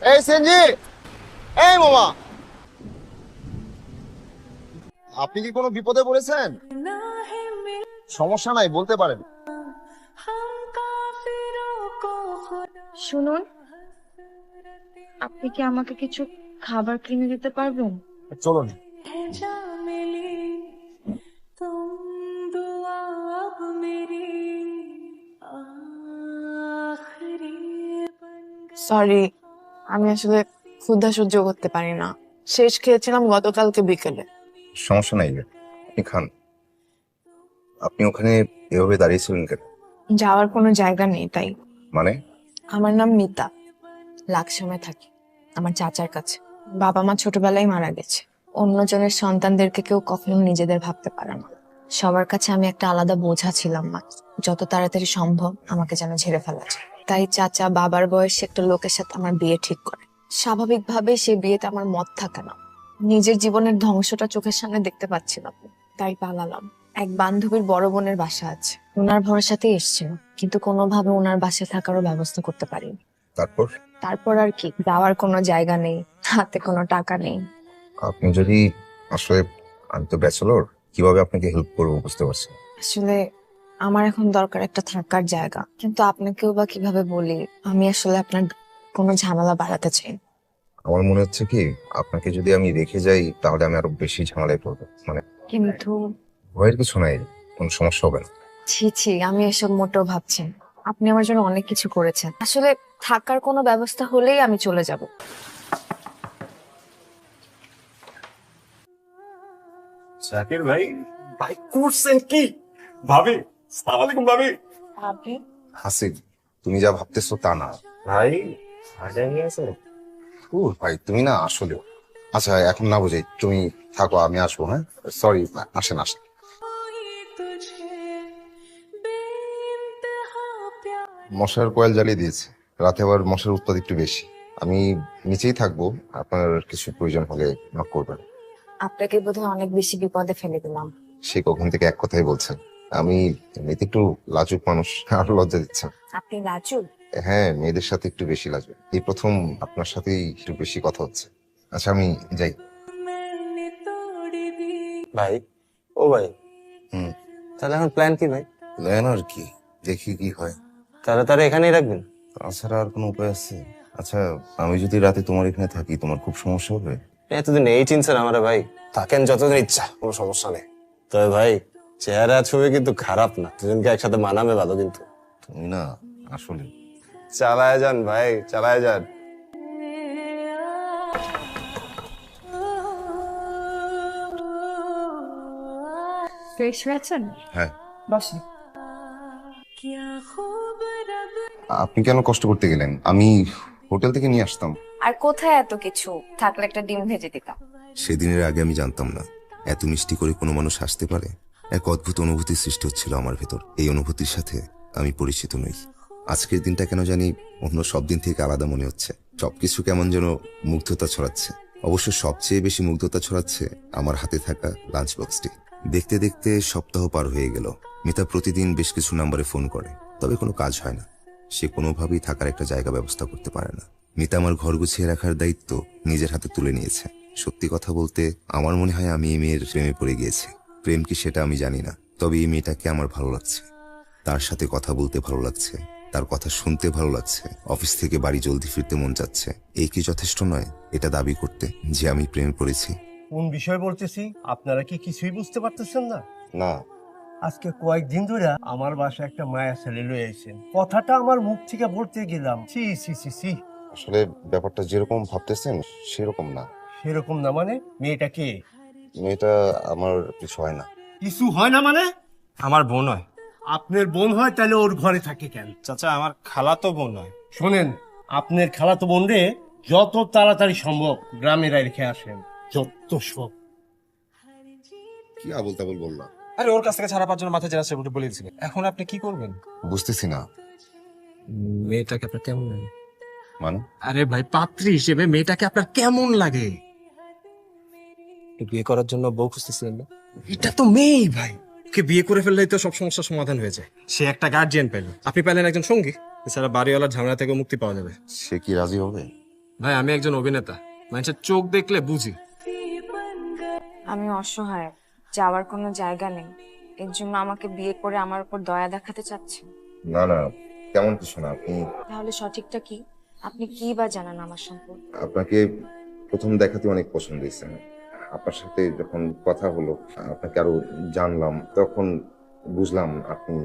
এই সেনজি, এই মামা, আপনি কি কোনো বিপদে পড়েছেন? সমস্যা নাই, বলতে পারেন। শুনুন, আপনি কি আমাকে কিছু খাবার কিনে দিতে পারবেন? চলুন। সরি, আমি আসলে ক্ষুধা সহ্য করতে পারি না। শেষ খেয়েছিলাম গতকালকে বিকেলে। সমস্যা নাই, আপনি খান। আপনি ওখানে এভাবে দাঁড়িয়েছিলেন কেন? যাওয়ার কোনো জায়গা নেই তাই। মানে? আমার নাম মিতা, লাকসামে থাকি আমার চাচার কাছে। বাবা মা ছোটবেলায় মারা গেছে। অন্যজনের সন্তানদেরকে কেউ কখনো নিজেদের ভাবতে পারে না। সবার কাছে আমি একটা আলাদা বোঝা ছিলাম। মা যত তাড়াতাড়ি সম্ভব আমাকে যেন ঝেড়ে ফেলা যায়, তাই চাচা বাবার বয়সে একটা লোকের সাথে আমার বিয়ে ঠিক করে। স্বাভাবিকভাবে সে বিয়েতে আমার মত থাকে না। নিজের জীবনের ধ্বংসটা চোখের সামনে দেখতে পাচ্ছিলাম, তাই পালালাম। এক বান্ধবীর বড় বোনের বাসা আছে, ওনার ভরসাতেই এসেছিল, কিন্তু কোনোভাবে ওনার বাসায় থাকারও ব্যবস্থা করতে পারিনি। তারপর? তারপর আর কি, যাওয়ার কোনো জায়গা নেই, হাতে কোনো টাকা নেই। আপনি যদি আসলে, আমি তো ব্যাচেলর, কিভাবে আপনাকে হেল্প করবো বুঝতে পারছি না। আসলে আমার এখন দরকার একটা থাকার জায়গা, কিন্তু আপনাকেও বা কিভাবে বলি, আমি আসলে আপনার কোনো ঝামেলা বাড়াতে চাই না। আমার মনে হচ্ছে কি, আপনাকে যদি আমি রেখে যাই তাহলে আমি আরো বেশি ঝামেলায় পড়বো। মানে কিন্তু ভয়ের কিছু নাই, কোনো সমস্যা হবে না। ছি ছি, আমি এসব মোটেও ভাবছি না। আপনি আমার জন্য অনেক কিছু করেছেন। আসলে থাকার কোনো ব্যবস্থা হলেই আমি চলে যাব। জাকির ভাই, ভাই করছেন কি? ভাবি, সালাম আলাইকুম ভাবি। আপনি হাসিব, তুমি যা ভাবতেছো তা না। ভাই হাজার নিয়ে আছে। ভাই তুমি না আসলে, আচ্ছা এখন না বুঝাই, তুমি থাকো, আমি আসবো। হ্যাঁ, সরি, আসেন আসেন। মশার কয়েল জ্বালিয়ে দিয়েছে, রাতে আবার মশার উৎপাদ একটু বেশি। আমি নিচেই থাকবো, আপনার কিছু প্রয়োজন হলে নক করবেন। আপনাকে বোধহয় অনেক বেশি বিপদে ফেলে দিলাম। সে কখন থেকে এক কথাই বলছেন। আমি এমনিতে একটু লাজুক মানুষ, আরো লজ্জা দিচ্ছেন। আপনি লাজুক? হ্যাঁ, মেয়েদের সাথে একটু বেশি লাজুক। এই প্রথম আপনার সাথেই একটু বেশি কথা হচ্ছে। আচ্ছা আমি যাই। ভাই, ও ভাই, হুম। তাহলে এখন প্ল্যান কি ভাই? প্ল্যান আর কি, দেখি কি হয়। তাহলে তারা এখানেই রাখবেন? তাছাড়া আর কোনো উপায় আছে? আচ্ছা, আমি যদি রাতে তোমার এখানে থাকি তোমার খুব সমস্যা হবে? এতদিন এই চিনছেন আমার ভাই, থাকেন যতদিন ইচ্ছা, কোনো সমস্যা নেই। তবে ভাই, চেহারা ছবি কিন্তু খারাপ না, দুজনকে একসাথে মানাবে ভালো কিন্তু। তুমি না আসলে। চালায় যান ভাই, চালায় যান। ফ্রেশ হয়েছেন? হ্যাঁ। বসে। আপনি কেন কষ্ট করতে গেলেন? আমি হোটেল থেকে নিয়ে আসতাম। আর কোথায় এত কিছু, থাকলে একটা ডিম ভেজে দিতাম। সেদিনের আগে আমি জানতাম না এত মিষ্টি করে কোনো মানুষ হাসতে পারে। এক অদ্ভুত অনুভূতির সৃষ্টি হচ্ছিল আমার ভেতর। এই অনুভূতির সাথে আমি পরিচিত নই। আজকের দিনটা কেন জানি অন্য সব দিন থেকে আলাদা মনে হচ্ছে। সবকিছু কেমন যেন মুগ্ধতা ছড়াচ্ছে। অবশ্য সবচেয়ে বেশি মুগ্ধতা ছড়াচ্ছে আমার হাতে থাকা লাঞ্চ বক্সটি। দেখতে দেখতে সপ্তাহ পার হয়ে গেল। মিতা প্রতিদিন বেশ কিছু নাম্বারে ফোন করে, তবে কোনো কাজ হয় না। সে কোনোভাবেই থাকার একটা জায়গা ব্যবস্থা করতে পারে না। মিতা আমার ঘর গুছিয়ে রাখার দায়িত্ব নিজের হাতে তুলে নিয়েছে। সত্যি কথা বলতে আমার মনে হয় আমি এই মেয়ের প্রেমে পড়ে গিয়েছি। প্রেম কি সেটা আমি জানি না, তবে এই মেয়েটাকে আমার ভালো লাগছে। তার সাথে কথা বলতে ভালো লাগছে, তার কথা শুনতে ভালো লাগছে, অফিস থেকে বাড়ি জলদি ফিরতে মন যাচ্ছে। এই কি যথেষ্ট নয় এটা দাবি করতে যে আমি প্রেমে পড়েছি? কোন বিষয় বলতেছি আপনারা কি কিছুই বুঝতে পারতেছেন না? না। আজকে কয়েকদিন ধরে আমার বাসায় একটা মায়া ছেলে লয়ে আইছেন, কথাটা আমার মুখ থেকে বলতে গেলাম, সি সি সি সি। আসলে ব্যাপারটা যেরকম ভাবতেছেন সেরকম না। সেরকম না মানে? মেয়েটা কে? মেয়েটা আমার কিছু হয় না। কিছু হয় না মানে? আমার বোন হয়। আপনার বোন হয় তাহলে ওর ঘরে থাকে কেন? চাচা, আমার খালাতো বোন হয়। শোনেন, আপনার খালাতো বোন রে যত তাড়াতাড়ি সম্ভব গ্রামে রেখে আসেন, যত সব। কি আবল তাবল বললাম? আরে ওর কাছ থেকে ছাড়া পাওয়ার জন্য মাথা চেরা সেটা বলে দিয়েছিলেন, এখন আপনি কি করবেন? বুঝতেছি না। মেয়েটাকে আপনার কেমন লাগে? মানে? আরে ভাই, পাত্রী হিসেবে মেয়েটাকে আপনার কেমন লাগে? বিয়ে করার জন্য বউ খুঁজতেছিলেন না? এটা তো মেয়েই ভাই, ওকে বিয়ে করে ফেললেই তো সব সমস্যার সমাধান হয়ে যায়। সে একটা গার্জিয়ান পেল, আপনি পেলেন একজন সঙ্গী। এছাড়া বাড়িওয়ালার ঝামেলা থেকে মুক্তি পাওয়া যাবে। সে কি রাজি হবে? ভাই আমি একজন অভিনেতা, মানুষের চোখ দেখলে বুঝি। আমি অসহায়, যাওয়ার কোনো জায়গা নেই, এর জন্য আমাকে বিয়ে করে আমার উপর দয়া দেখাতে চাচ্ছেন? না না, তেমন কিছু না। আপনি, তাহলে সঠিকটা কি? আপনি কি বা জানান আমার সম্পর্কে? আপনাকে প্রথম দেখাতে অনেক পছন্দ হয়েছে। আপনার সাথে যখন কথা হলো, আপনাকে আরো জানলাম, তখন বুঝলাম আপনি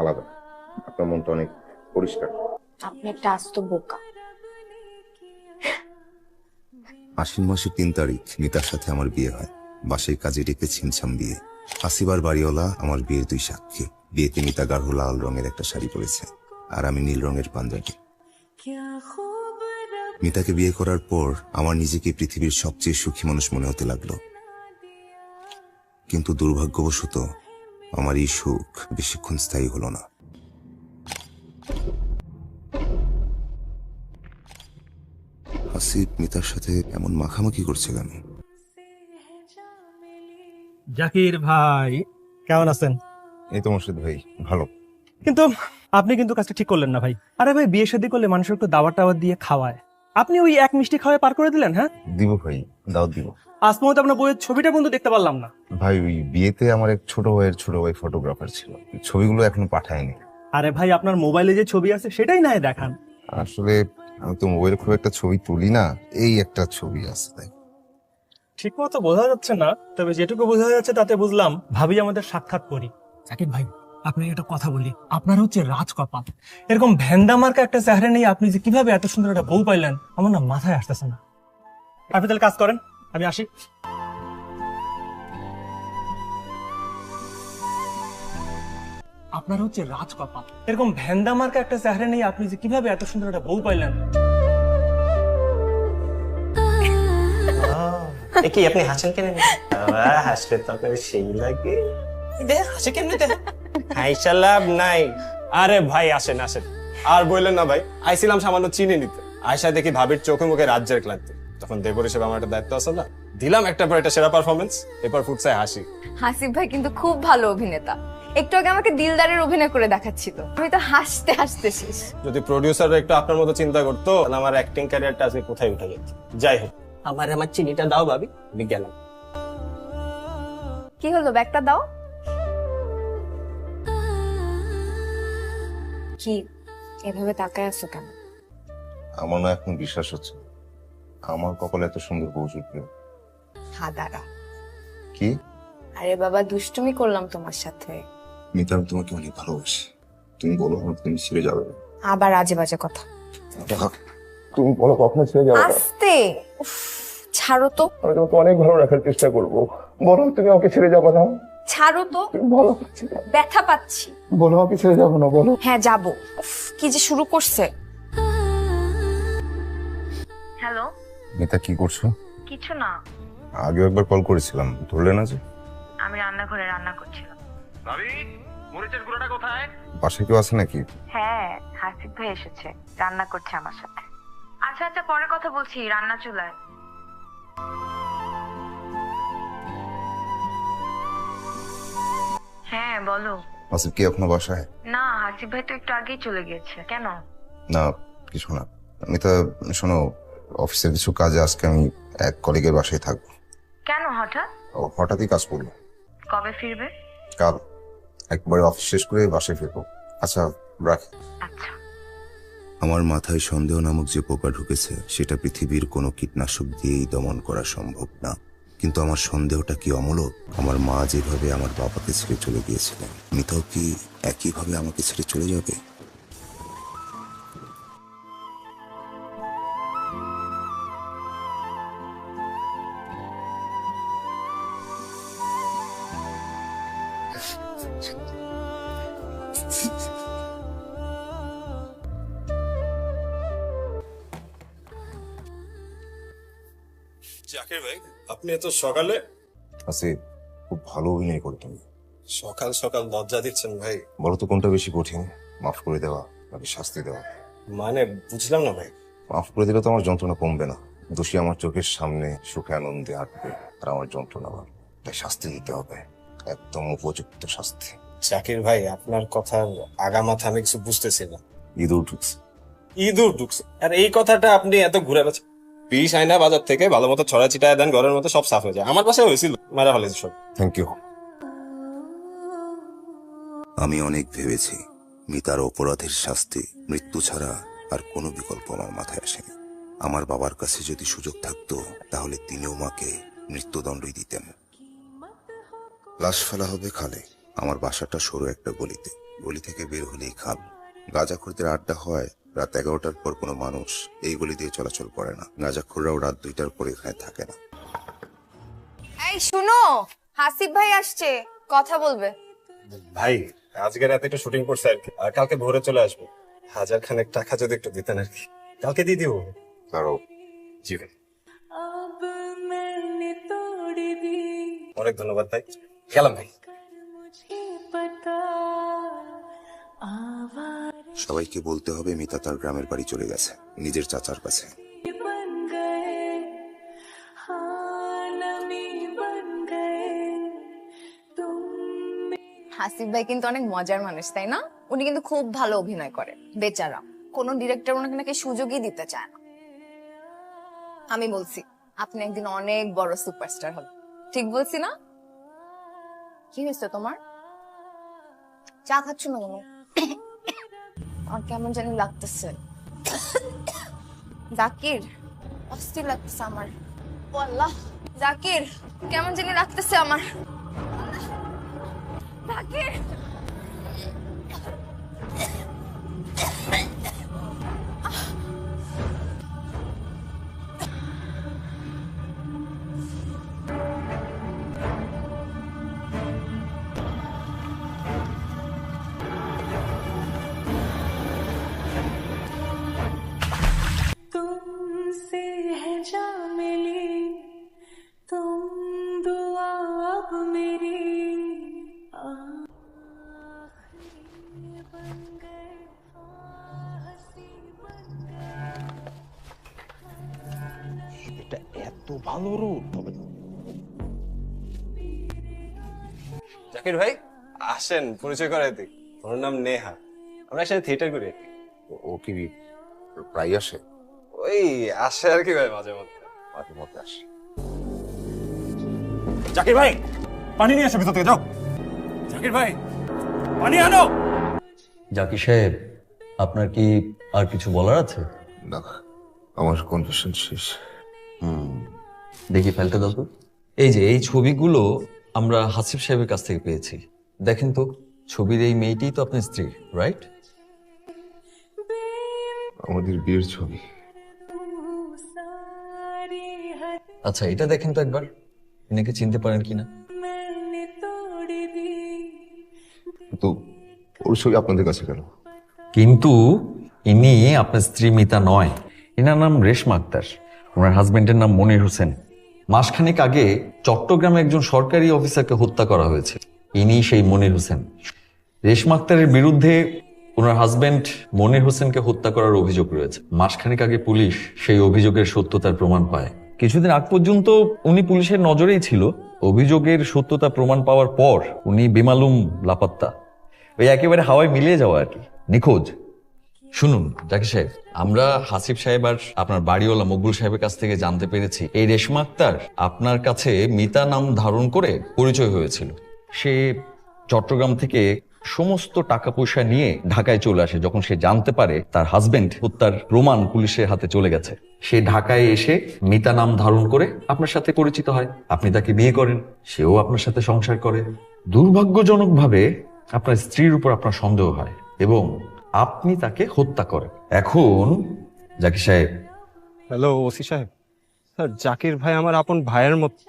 আলাদা। আপনার মনটা অনেক পরিষ্কার। আপনি একটা আস্ত বোকা। আশ্বিন মাসের 3 তারিখ মিতার সাথে আমার বিয়ে হয়। বাসায় কাজে ডেকে ছিমছাম বিয়ে। আসিবার বাড়িওয়ালা আমার বিয়ের 2 সাক্ষী। বিয়েতে মিতা গাঢ় লাল রঙের একটা শাড়ি পরেছে, আর আমি নীল রঙের পাঞ্জাবি। মিতাকে বিয়ে করার পর আমার নিজেকে পৃথিবীর সবচেয়ে সুখী মানুষ মনে হতে লাগলো। কিন্তু দুর্ভাগ্যবশত আমার এই সুখ বেশিক্ষণ স্থায়ী হলো না। আসিফ মিতার সাথে এমন মাখামাখি করছে কেন? জাকির ভাই কেমন আছেন? এই তো মুর্শিদ ভাই, ভালো। কিন্তু আপনি কিন্তু কাজটা ঠিক করলেন না ভাই। আরে ভাই, বিয়ে শাদী করলে মানুষের একটু দাওয়াত টাওয়াত দিয়ে খাওয়ায়, আপনি ওই এক মিষ্টি খাওয়ায় পার করে দিলেন। হ্যাঁ দিব ভাই, দাওয়াত দিব। আজ পর্যন্ত আপনার বইয়ের ছবিটা কিন্তু দেখতে পারলাম না। ভাই ওই বিয়েতে আমার এক ছোট ভাই ফটোগ্রাফার ছিল, ছবিগুলো এখনো পাঠায়নি। আরে ভাই, আপনার মোবাইলে যে ছবি আছে সেটাই না দেখান। আসলে আমি তো মোবাইলে খুব একটা ছবি তুলি না, এই একটা ছবি আছে তাই। ঠিক মতো বোঝা যাচ্ছে না, তবে যেটুকু বোঝা যাচ্ছে তাতে বুঝলাম ভাবি আমাদের সাক্ষাৎ করি। জাকির ভাই, আপনি একটা কথা বলি, আপনার হচ্ছে রাজকপাল। এরকম ভ্যান্ডা মার্কা একটা চেহারা নেই, আপনি যে কিভাবে এত সুন্দর একটা বউ পাইলেন আমার না মাথায় আসতেছে না। আপনি তাহলে কাজ করেন, আমি আসি। আপনার হচ্ছে রাজকপাল। এরকম ভ্যান্ডা মার্কা একটা চেহারা নেই, আপনি যে কিভাবে এত সুন্দর একটা বউ পাইলেন। কি আপনি হাসেন কেন? হাসলে তো আপনার সেই লাগে। হাসে কেমনি? হাইসা লাভ নাই। আরে ভাই আসেন আসেন, আর বললেন না ভাই, আইছিলাম সামান্য চিনি নিতে। আয়সা দেখি ভাবির চোখে মুখে রাজ্যের ক্লান্তি। তখন দেবর হিসেবে আমার একটা দায়িত্ব আছে না, দিলাম একটা পর একটা সেরা পারফরমেন্স। এরপর ফুটসায় হাসি। হাসিফ ভাই কিন্তু খুব ভালো অভিনেতা। একটু আগে আমাকে দিলদারের অভিনয় করে দেখাচ্ছিল, আমি তো হাসতে হাসতে শেষ। যদি প্রডিউসাররা একটু আপনার মতো চিন্তা করতো, তাহলে আমার অ্যাক্টিং ক্যারিয়ারটা আজকে কোথায় উঠে যেত। যাই হোক, আমার চিনিটা দাও ভাবি, আমি গেলাম। কি হলো, ব্যাগটা দাও। কি এভাবে তাকায় আছো কেন? আমার না এখন বিশ্বাস হচ্ছে আমার কপালে এত সুন্দর বউ জুটবে। হাদারা। কি? আরে বাবা, দুষ্টুমি করলাম তোমার সাথে। মিতা, আমি তোমাকে অনেক ভালোবাসি। তুমি বলো তুমি ছেড়ে যাবে না। আবার আজে বাজে কথা। তুমি বলো কখনো ছেড়ে যাবে না। আস্তে, উফ, ছাড়ো তো। আমি তোমাকে অনেক ভালো রাখার চেষ্টা করবো। বলো তুমি আমাকে ছেড়ে যাবে না। ছাড়ো তো, বলো, ব্যথা পাচ্ছি। বলো আমাকে ছেড়ে যাবো না, বলো। হ্যাঁ যাবো। উফ, কি যে শুরু করছে। হ্যালো। মিতা, কি করছো? কিছু না, আগেও একবার কল করেছিলাম, ধরলে না যে? আমি রান্নাঘরে রান্না করছিলাম। বাসায় কেউ আছে নাকি? হ্যাঁ, হাসিফ ভাই এসেছে, রান্না করছে আমার সাথে। আচ্ছা আচ্ছা, পরে কথা বলছি, রান্না চুলায়। হ্যাঁ বলো। আসিফ কি এখনো বাসায়? না, হাসিফ ভাই তো একটু আগেই চলে গিয়েছে। কেন? না, কিছু না। মিতা শোনো, অফিসের কিছু কাজে আজকে আমি এক কলিগের বাসায় থাকবো। কেন হঠাৎ? ও হঠাৎই কাজ পড়লো। কবে ফিরবে? কাল একবারে অফিস শেষ করে বাসায় ফিরবো। আচ্ছা, রাখি। আচ্ছা। আমার মাথায় সন্দেহ নামক যে পোকা ঢুকেছে সেটা পৃথিবীর কোনো কীটনাশক দিয়েই দমন করা সম্ভব না। কিন্তু আমার সন্দেহটা কি অমূলক? আমার মা যেভাবে আমার বাবাকে ছেড়ে চলে গিয়েছিলেন, মিতাও কি একইভাবে আমাকে ছেড়ে চলে যাবে? জাকির ভাই, আপনি এত সকালে? আসিফ, খুব ভালো অভিনয় করো তুমি। সকাল সকাল লজ্জা দিচ্ছেন ভাই। বলো তো কোনটা বেশি কঠিন, মাফ করে দেওয়া নাকি শাস্তি দেওয়া? মানে বুঝলাম না ভাই। মাফ করে দিলে তো আমার যন্ত্রণা কমবে না। দোষী আমার চোখের সামনে সুখে আনন্দে হাঁটবে, আর আমার যন্ত্রণা বাড়বে। তাই শাস্তি দিতে হবে, একদম উপযুক্ত শাস্তি। জাকির ভাই, আপনার কথার আগা মাথা আমি কিছু বুঝতেছি না। ইঁদুর ঢুকছে। ইঁদুর ঢুকছে? আর এই কথাটা আপনি এত ঘুরে বেড়াচ্ছেন। বিষ আইনা বাজার থেকে ভালো মতো ছড়া ছিটায় দেন, ঘরের মতো সব সাফ হয়ে যায়। আমার পাশে হয়েছিল, মারা হলে সব। Thank you. আমি অনেক ভেবেছি, মিতার অপরাধের শাস্তি মৃত্যু ছাড়া আর কোনো বিকল্প আমার মাথায় আসেনি। আমার বাবার কাছে যদি সুযোগ থাকতো তাহলে তিনিও মাকে মৃত্যুদণ্ডই দিতেন। লাশ ফেলা হবে খালে। আমার বাসাটা সরু একটা গলিতে, গলি থেকে বের হলেই খাল। গাঁজাখোরদের আড্ডা হয় রাত 11টার পর। কোনো মানুষ এই গলি দিয়ে চলাচল করে না। গাঁজাখোররাও রাত 2টার পর এখানে থাকে না। এই শুনো, হাসিব ভাই আসছে, কথা বলবে। ভাই আজকে রাতে একটু শুটিং করছে আর কি, আর কালকে ভোরে চলে আসবো। 1000 খানেক টাকা যদি একটু দিতেন আর কি, কালকে দিয়ে দিব। কারো জি ভাই, অনেক ধন্যবাদ ভাই, গেলাম ভাই। সবাইকে বলতে হবে মিতা তার গ্রামের বাড়ি চলে গেছে, নিজের চাচার কাছে। হাসিব ভাই কিন্তু অনেক মজার মানুষ, তাই না? উনি কিন্তু খুব ভালো অভিনয় করে, বেচারা কোনো ডিরেক্টর ওনাকে নাকি সুযোগই দিতে চায় না। আমি বলছি আপনি একদিন অনেক বড় সুপারস্টার হবেন, ঠিক বলছি না? কি হয়েছে তোমার? চা খাচ্ছ না কেন? আর কেমন জানি লাগতেছে। জাকির, অস্থির লাগতেছে আমার। ও আল্লাহ, জাকির কেমন জানি লাগতেছে আমার। জাকির, तुमसे है जा मिली तुम दुआ अब मेरी এটা এত ভালো রোড হবে। জাকির ভাই আসেন, পরিচয় করাই দিই। ওর নাম নেহা, আমরা একসাথে থিয়েটার করি আর কি। ও কি প্রায় আসে? ওই আসে আর কি ভাই, মাঝে মধ্যে। মাঝে মধ্যে আসে। জাকির ভাই, পানি নিয়ে আসো ভিতর থেকে, যাও। জাকির ভাই, পানি আনো। জাকির সাহেব, আপনার কি আর কিছু বলার আছে? না, আমার কনফেশন শেষ। দেখি ফেলতে দাও তো। এই যে এই ছবিগুলো আমরা হাসিব সাহেবের কাছ থেকে পেয়েছি। দেখেন তো, ছবির এই মেয়েটিই তো আপনার স্ত্রী, রাইট? আমাদের বিয়ের ছবি। আচ্ছা, এটা দেখেন তো একবার, এনাকে চিনতে পারেন কিনা। তো ওর ছবি আপনাদের কাছে কেন? কিন্তু ইনি আপনার স্ত্রী মিতা নয়, এনার নাম রেশমা আক্তার, ওনার হাজবেন্ডের নাম মনির হোসেন। মাসখানেক আগে চট্টগ্রামে একজন সরকারি অফিসারকে হত্যা করা হয়েছে, ইনি সেই মনির হোসেন। রেশমা আক্তারের বিরুদ্ধে ওনার হাজবেন্ড মনির হোসেনকে হত্যা করার অভিযোগ রয়েছে। মাসখানেক আগে পুলিশ সেই অভিযোগের সত্যতার প্রমাণ পায়। কিছুদিন আগ পর্যন্ত উনি পুলিশের নজরেই ছিল। অভিযোগের সত্যতা প্রমাণ পাওয়ার পর উনি বেমালুম লাপাত্তা, ওই একেবারে হাওয়ায় মিলিয়ে যাওয়া আর কি, নিখোঁজ। শুনুন জাকির সাহেব, আমরা হাসিব সাহেব আর আপনার বাড়িওয়ালা মকবুল সাহেবের কাছ থেকে জানতে পেরেছি এই রেশমা আক্তার আপনার কাছে মিতা নাম ধারণ করে পরিচয় হয়েছিল। সে চট্টগ্রাম থেকে সমস্ত টাকা পয়সা নিয়ে ঢাকায় চলে আসে যখন সে জানতে পারে তার হাজবেন্ড হত্যার প্রমাণ পুলিশের হাতে চলে গেছে। সে ঢাকায় এসে মিতা নাম ধারণ করে আপনার সাথে পরিচিত হয়, আপনি তাকে বিয়ে করেন, সেও আপনার সাথে সংসার করে। দুর্ভাগ্যজনকভাবে আপনার স্ত্রীর উপর আপনার সন্দেহ হয় এবং আপনি তাকে হত্যা করেন। এখন জাকির সাহেব। হ্যালো ওসি সাহেব, স্যার জাকির ভাই আমার আপন ভাইয়ের মতো,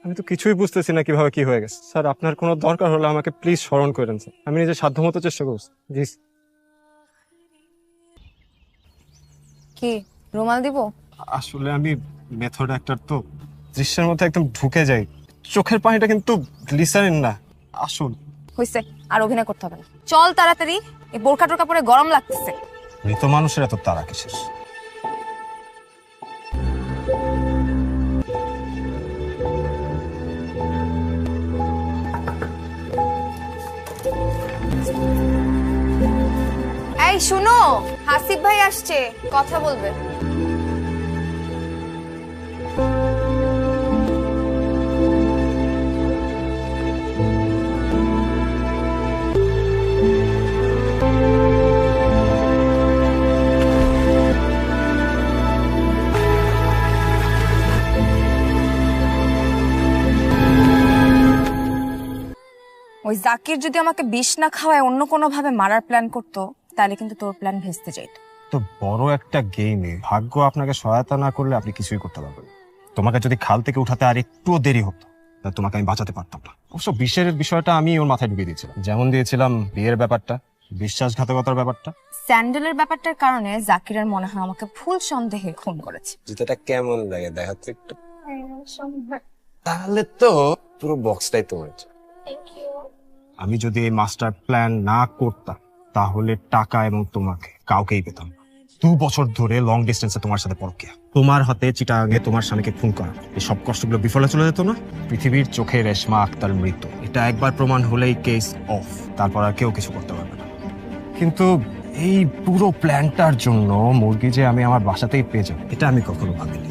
আমি তো কিছুই বুঝতেছি না কিভাবে কি হয়ে গেছে। স্যার আপনার কোনো দরকার হলে আমাকে প্লিজ স্মরণ করেন স্যার, আমি নিজের সাধ্যমতো চেষ্টা করছি। জি। কি রুমাল দিব? আসলে আমি মেথড অ্যাক্টর তো, দৃশ্যের মধ্যে একদম ঢুকে যাই। চোখের পানিটা কিন্তু গ্লিসারিন না, আসল। হইছে, আর অভিনয় করতে হবে না, চল তাড়াতাড়ি, এই বোরকা টোরকা পরে গরম লাগতেছে। মৃত মানুষের এত তারা কিসের? এই শুনো, হাসিব ভাই আসছে, কথা বলবে। ওই জাকির যদি আমাকে বিষ না খাওয়ায় অন্য কোনো ভাবে মারার প্ল্যান করতো তাহলে কিন্তু তোর প্ল্যান ভেস্তে যেত। তো বড় একটা গেমে ভাগ্য আপনাকে সহায়তা না করলে আপনি কিছুই করতে পারবেন না। তোমাকে যদি খাল থেকে উঠাতে আর একটুও দেরি হতো তাহলে তোমাকে আমি বাঁচাতে পারতাম না। অবশ্য বিষের বিষয়টা আমি ওর মাথায় ঢুকিয়ে দিয়েছিলাম, যেমন দিয়েছিলাম বিয়ের ব্যাপারটা, বিশ্বাসঘাতকতার ব্যাপারটা। স্যান্ডেলের ব্যাপারটার কারণে জাকিরের মনে হয় আমাকে ভুল সন্দেহে খুন করেছে। জুতাটা কেমন লাগে দেখাতে একটু? তাহলে তো পুরো বক্সটাই তোমার। আমি যদি এই মাস্টার প্ল্যান না করতাম তাহলে টাকা এবং তোমাকে কাউকেই পেতাম না। 2 বছর ধরে লং ডিস্টেন্সে তোমার সাথে পরকিয়া, তোমার হাতে চিটাগাঙে তোমার স্বামীকে খুন করা, এই সব কষ্টগুলো বিফলে চলে যেত না। পৃথিবীর চোখে রেশমা আক্তার মৃত, এটা একবার প্রমাণ হলেই কেস অফ, তারপর আর কেউ কিছু করতে পারবে না। কিন্তু এই পুরো প্ল্যানটার জন্য মুরগি যে আমি আমার বাসাতেই পেয়ে যাবো এটা আমি কখনো ভাবিনি।